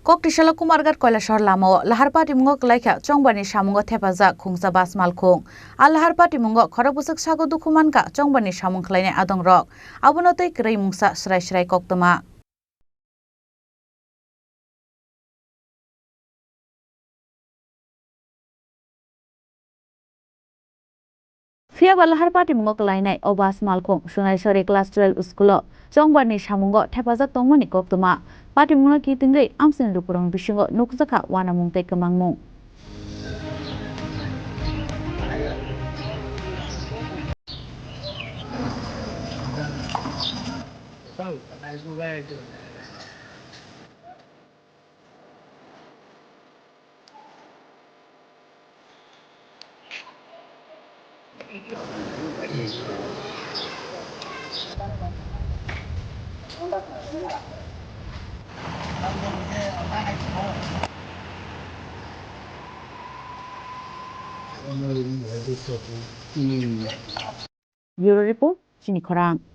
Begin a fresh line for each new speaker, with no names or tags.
Koktishala Kumarghat Kailashahar LamaoLahar PatimungoKwlaikha Chongbari Samungo Thepajak Khongsa BusMalkhung LPatimungo Khorang busuk sago dukumanka Chongbari Samung khlainai adongrok abono tei kwrwi mungsa srai koktoma. Fiaba lahar PatimungoKwlainai o BusMalkhung Sunai class 12 school Chongbari Samungo Thepajak tongmani koktoma Patimungo kitingri amsin rupurong bisingo nukjaka wanamung tei kwmangmung. Bureau report, Chini Khorang.